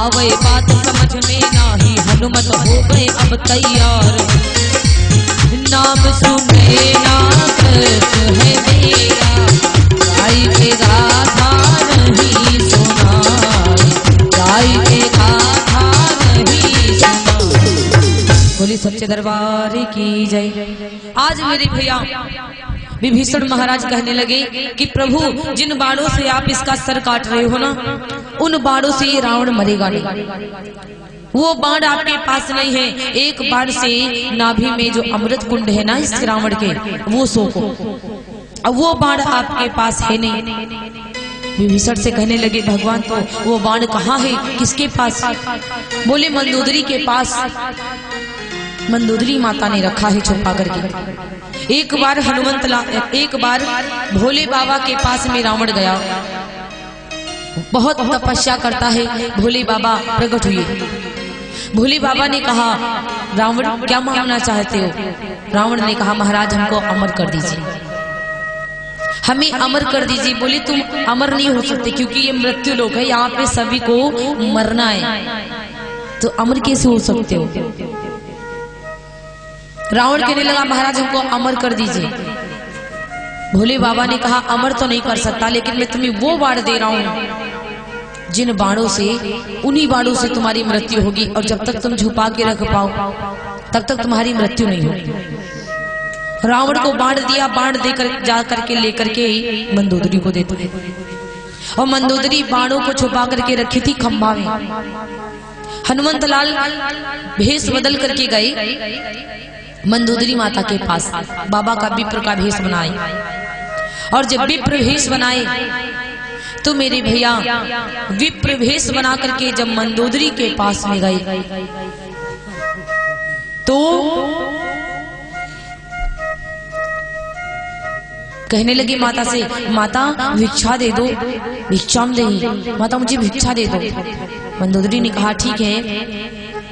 आवे बात समझ में नाही, हनुमत हो गए अब तैयार। नाम सुने ना कृत है मेरा, गाय के गाथा नहीं सुनाई, गाय के गाथा नहीं सुनाई। बोली सच्चे दरबार की जय। आज मेरे भैया विभीषण महाराज कहने लगे कि प्रभु जिन बाणों से आप इसका सर काट रहे हो ना, उन बाणों से ये रावण मरेगा नहीं। वो बाण आपके पास नहीं है। एक बाण से नाभि में जो अमृत कुंड है ना इस रावण के, वो सोको। अब वो बाण आपके पास है नहीं। विभीषण से कहने लगे भगवान तो वो बाण कहाँ है, किसके पास? बोले मंदोदरी के पास, मंदोदरी माता ने रखा है छुपा करके। एक बार भोले बाबा के पास में रावण गया, बहुत तपस्या करता है। भोले बाबा प्रकट हुए। भोले बाबा ने कहा रावण क्या मांगना चाहते हो? रावण ने कहा महाराज हमको अमर कर दीजिए, हमें अमर कर दीजिए। बोले तुम अमर नहीं हो सकते क्योंकि ये मृत्यु लोक है, यहाँ पे सभी को मरना है, तो अमर कैसे हो सकते हो? रावण कहने लगा महाराज हमको अमर कर दीजिए। भोले बाबा ने कहा अमर तो नहीं कर सकता, लेकिन मैं तुम्हें वो बाण दे रहा हूं जिन बाणों से, उन्हीं बाणों से तुम्हारी मृत्यु होगी, और जब तक तुम छुपा के रख पाओ तब तक तुम्हारी मृत्यु नहीं होगी। रावण को बाण दिया, बाण देकर जा करके लेकर के मंदोदरी को देते, और मंदोदरी बाणों को छुपा करके रखी थी खंभा में। हनुमंत लाल भेष बदल करके गए मंदोदरी माता के पास, बाबा का विप्र का भेष बनाए, और जब विप्र भेष बनाए तो मेरे भैया विप्र भेष बना करके जब मंदोदरी के पास में गए तो कहने लगी माता से, माता भिक्षा दे दो, भिक्षाम देही, माता मुझे भिक्षा दे दो। मंदोदरी ने कहा ठीक है।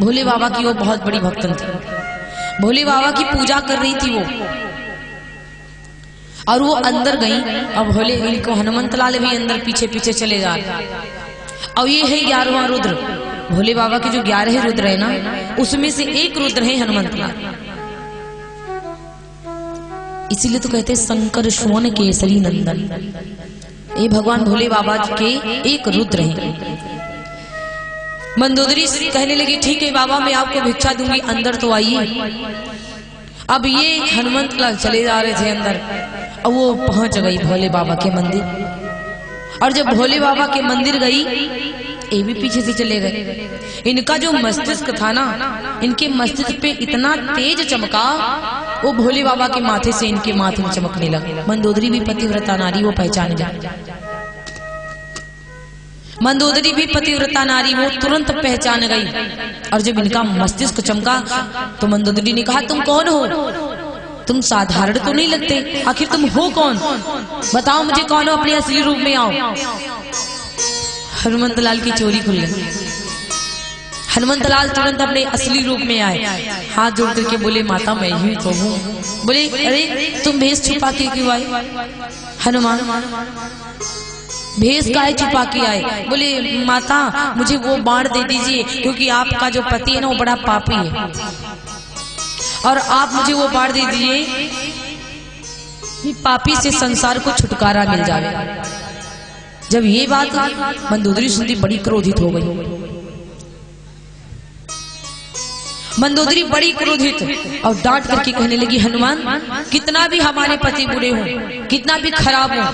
भोले बाबा की वो बहुत बड़ी भक्तन थी, भोले बाबा की पूजा कर रही थी वो, और वो अंदर गई। अब भोले इनको हनुमंत लाल भी अंदर पीछे पीछे चले जा रहे। और ये है 11वां रुद्र, भोले बाबा के जो 11 रुद्र है ना, उसमें से एक रुद्र है हनुमंत लाल। इसीलिए तो कहते शंकर श्रवण केसरी नंदन, ये भगवान भोले बाबा के एक रुद्र हैं। मंदोदरी कहने लगी ठीक है बाबा मैं आपको भिक्षा दूंगी, अंदर तो आइए। अब ये हनुमंत लाल चले जा रहे थे अंदर, और वो पहुंच गई भोले बाबा के मंदिर। और जब भोले बाबा के मंदिर गई, ये भी पीछे से चले गए। इनका जो मस्तिष्क था ना, इनके मस्तिष्क पे इतना तेज चमका, वो भोले बाबा के माथे से इनके माथे में चमकने लगा। मंदोदरी भी पतिव्रता नारी, वो पहचान गई। मंदोदरी भी पतिव्रता नारी, वो तुरंत पहचान गई। और जब इनका मस्तिष्क चमका तो मंदोदरी ने कहा तुम कौन हो? तुम साधारण तो नहीं लगते, आखिर तुम हो कौन? बताओ मुझे कौन हो, अपने असली रूप में आओ। हनुमंत लाल की चोरी खुल गई। हनुमंत लाल तुरंत अपने असली रूप में आए, हाथ जोड़ करके बोले माता मैं ही तो हूँ। बोले अरे तुम भेष छुपा के क्यों आए? हनुमान भेष काहे छुपा के आए? बोले माता मुझे वो बाण दे दीजिए, क्योंकि आपका जो पति है ना वो बड़ा पापी है, और आप मुझे वो बाण दे दीजिए कि पापी से संसार को छुटकारा मिल जाए। जब ये बात मंदोदरी सुनती बड़ी क्रोधित हो गई। मंदोदरी बड़ी क्रोधित और डांट करके कहने लगी हनुमान कितना भी हमारे पति बुरे हो, कितना भी खराब हो,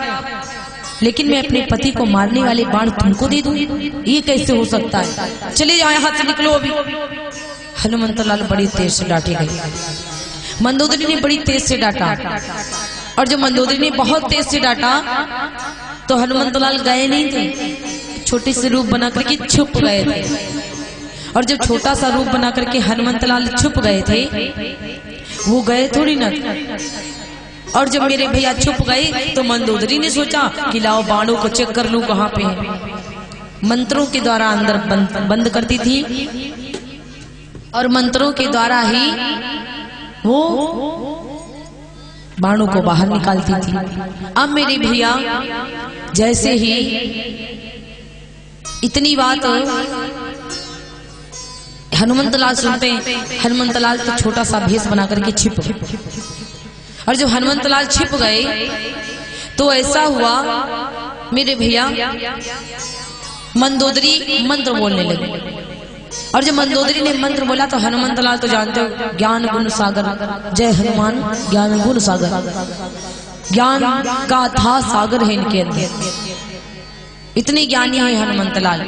लेकिन मैं अपने पति को मारने वाले बाण तुमको दे दूं? ये कैसे हो सकता है? चले जाओ यहाँ से, निकलो अभी। हनुमंत लाल बड़ी तेज से डांटे गए। मंदोदरी ने बड़ी तेज से डांटा, और जब मंदोदरी ने बहुत तेज से डांटा तो हनुमंत लाल गए नहीं थे, छोटे से रूप बना करके छुप गए थे। और जब छोटा सा रूप बना करके हनुमंत लाल छुप गए थे, वो गए थोड़ी ना। और जब मेरे भैया छुप गए तो मंदोदरी ने सोचा कि लाओ बाणों को चेक कर लूं कहाँ पे है। मंत्रों के द्वारा अंदर बंद करती थी, और मंत्रों के द्वारा ही वो बाणों को बाहर निकालती थी। अब मेरे भैया जैसे ही इतनी बात हनुमंत लाल सुनते हैं, हनुमंत लाल तो छोटा सा भेष बना करके छिप गए। और जब हनुमंत लाल छिप गए तो ऐसा हुआ मेरे भैया, मंदोदरी मंत्र बोलने लगे। और जब मंदोदरी ने मंत्र बोला तो हनुमंत लाल तो जानते हो ज्ञान गुण सागर, जय हनुमान ज्ञान गुण सागर, ज्ञान का था सागर है इनके अंदर, इतने ज्ञानी है हनुमंत लाल।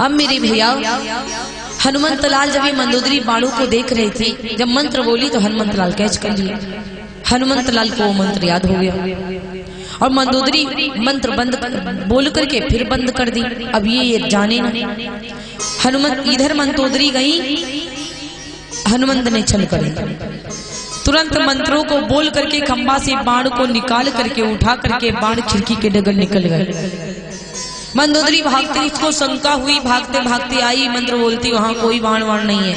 अब मेरे भैया हनुमंत लाल जब ये मंदोदरी बाणों को देख रहे थे, जब मंत्र बोली तो हनुमंत लाल कैच कर लिए। हनुमंत लाल को वो मंत्र याद हो गया और मंदोदरी मंत्र बंद बोल करके फिर बंद कर दी। अब ये जाने ना, हनुमंत इधर मंदोदरी गई, हनुमंत ने छल करे, तुरंत मंत्रों को बोल करके खंबा से बाण को निकाल करके उठा करके बाण खिड़की के डगर निकल गए। मंदोदरी भागते, इसको शंका हुई, भागते भागते आई, मंत्र बोलती वहां कोई बाण वाण नहीं है।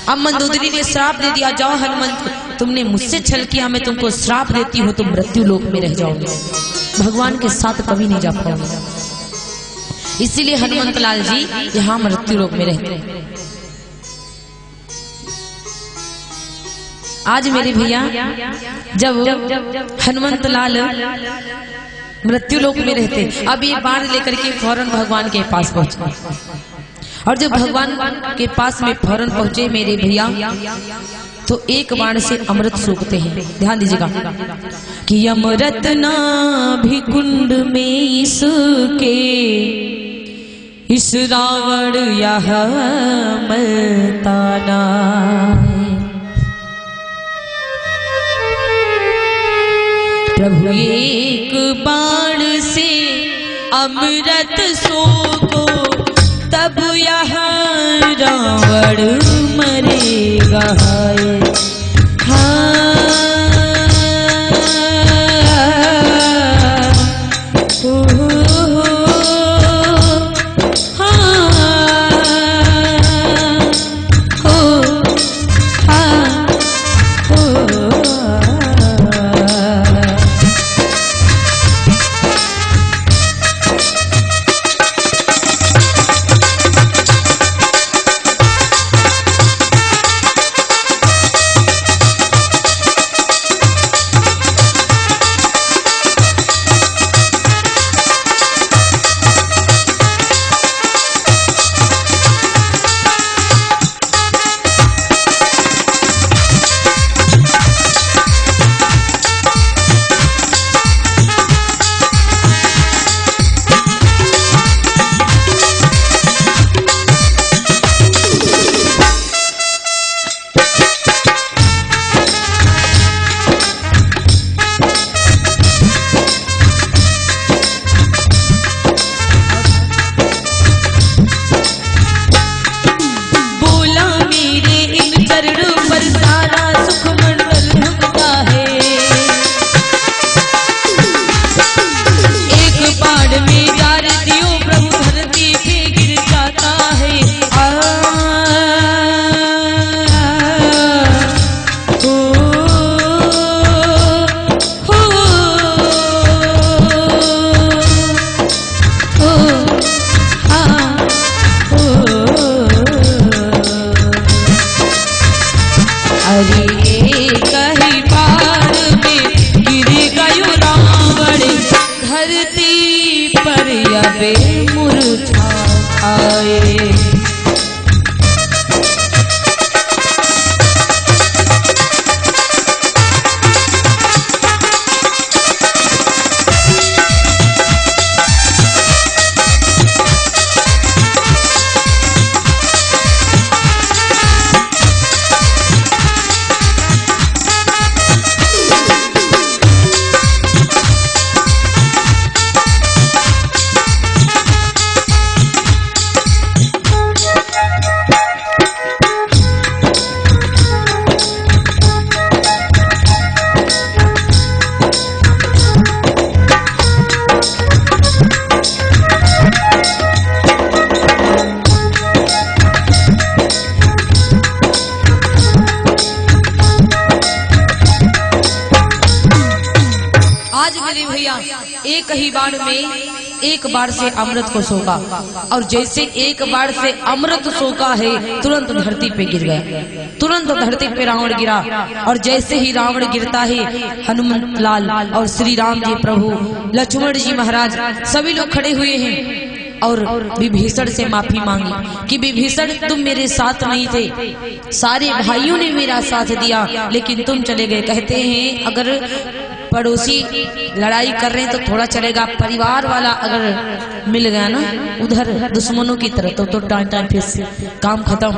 अब मंदोदरी ने श्राप दे दिया, जाओ हनुमंत तुमने मुझसे छल किया, मैं तुमको श्राप देती हूँ, तुम मृत्यु लोक में रह जाओगे, भगवान के साथ कभी नहीं जा पाओगे। इसीलिए हनुमंत लाल जी यहाँ मृत्यु लोक में रहते हैं। आज मेरे भैया जब हनुमंत लाल मृत्यु लोक में रहते, अब ये बाण लेकर के फौरन भगवान के पास पहुंचे। और जब भगवान के पास में फौरन पहुंचे मेरे भैया तो एक बाण से अमृत सूखते हैं। ध्यान दीजिएगा कि अमृत नाभि कुंड में इसके, इस रावण यह मरताना, प्रभु एक बाण से अमृत सोको, तब यहाँ रावण मरेगा। एक ही बाण में एक बार से अमृत को सोखा, और जैसे एक बार से अमृत सोखा है तुरंत धरती पे गिर गया, तुरंत धरती पे रावण गिरा। और जैसे ही रावण गिरता है, हनुमंत लाल और श्री राम जी प्रभु, लक्ष्मण जी महाराज सभी लोग खड़े हुए हैं और विभीषण से माफी मांगी कि विभीषण तुम मेरे साथ नहीं थे, सारे भाइयों ने मेरा साथ दिया लेकिन तुम चले गए। कहते हैं अगर पड़ोसी लड़ाई कर रहे हैं तो थोड़ा चलेगा, परिवार वाला अगर मिल गया ना उधर दुश्मनों की तरफ तो टाइम फिर से काम खत्म।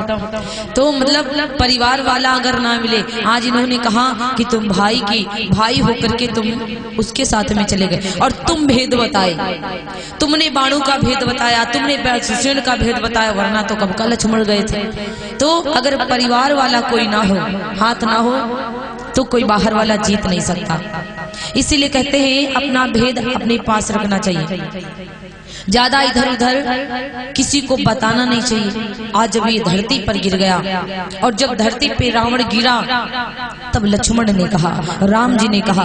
तो मतलब परिवार वाला अगर ना मिले, आज इन्होंने कहा कि तुम भाई होकर के तुम उसके साथ में चले गए और तुम भेद बताए, तुमने बाणों का भेद बताया, तुमने शिष्यों का भेद बताया, वरना तो कब का लक्ष्मण गए थे। तो अगर परिवार वाला कोई ना हो, हाथ ना हो, तो कोई बाहर वाला जीत नहीं सकता। इसीलिए कहते हैं अपना भेद अपने पास रखना चाहिए, ज्यादा इधर उधर किसी को बताना नहीं चाहिए। आज जब ये धरती पर गिर गया और जब धरती पे रावण गिरा, तब लक्ष्मण ने कहा, राम जी ने कहा,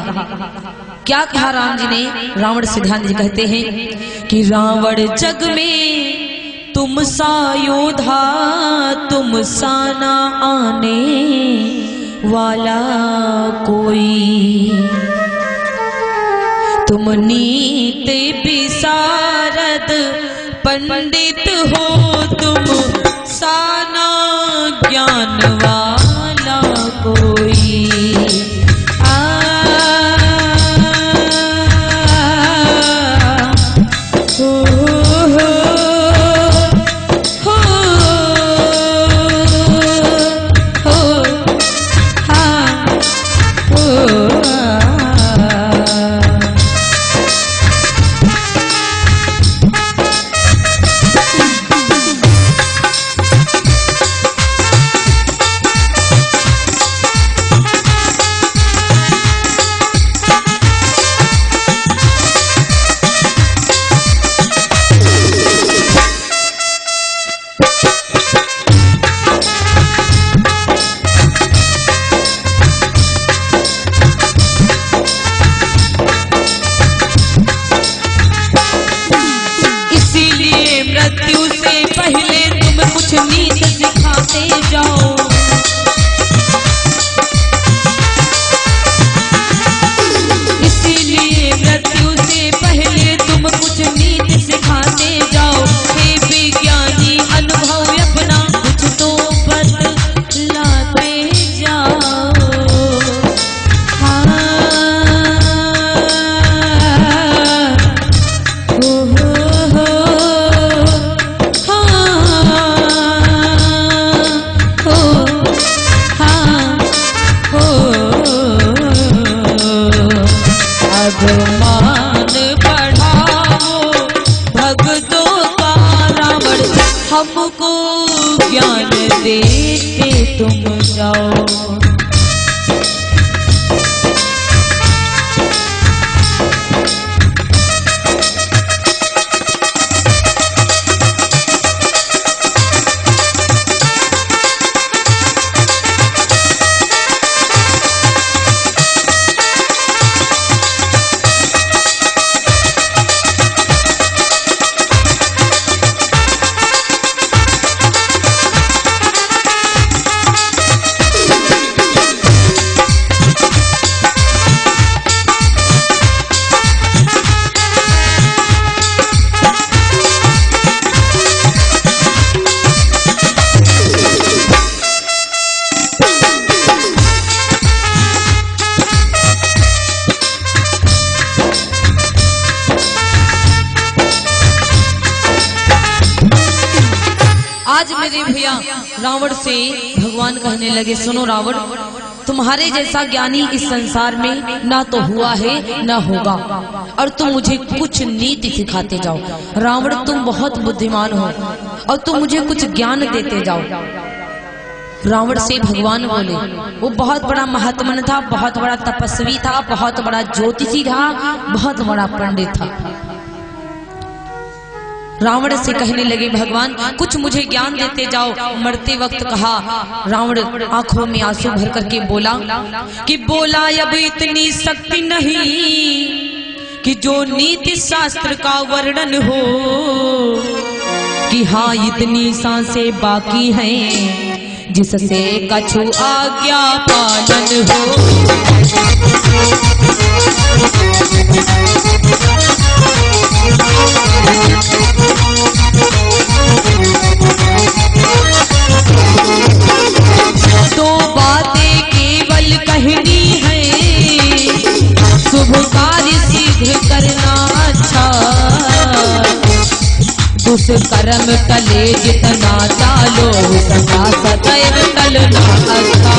क्या कहा राम जी ने? रावण सिद्धांत जी कहते हैं कि रावण जग में तुम सा योधा, तुम सा ना आने वाला कोई, तुम नीति विशारद पंडित हो, तुम साना ज्ञान वाला कोई। हमको ज्ञान दे के तुम जाओ। आज मेरे भैया रावण से भगवान कहने लगे, सुनो रावण, तुम्हारे जैसा ज्ञानी इस संसार में ना तो हुआ है ना होगा, और तुम मुझे कुछ नीति सिखाते जाओ। रावण तुम बहुत बुद्धिमान हो और तुम मुझे कुछ ज्ञान देते जाओ। रावण से भगवान बोले, वो बहुत बड़ा महात्मन था, बहुत बड़ा तपस्वी था, बहुत बड़ा ज्योतिषी था, बहुत बड़ा पंडित था। रावण से कहने लगे, भगवान कुछ मुझे ज्ञान देते जाओ। मरते वक्त कहा, रावण आंखों में आंसू भर करके बोला कि बोला अब इतनी शक्ति नहीं कि जो नीति शास्त्र का वर्णन हो कि हाँ इतनी सांसें बाकी हैं जिससे कछु आज्ञा पालन हो। दो बातें केवल कहनी है, शुभ कार्य शीघ्र करना अच्छा, दुष्कर्म टले जितना चालो उसका सदैव टलना अच्छा।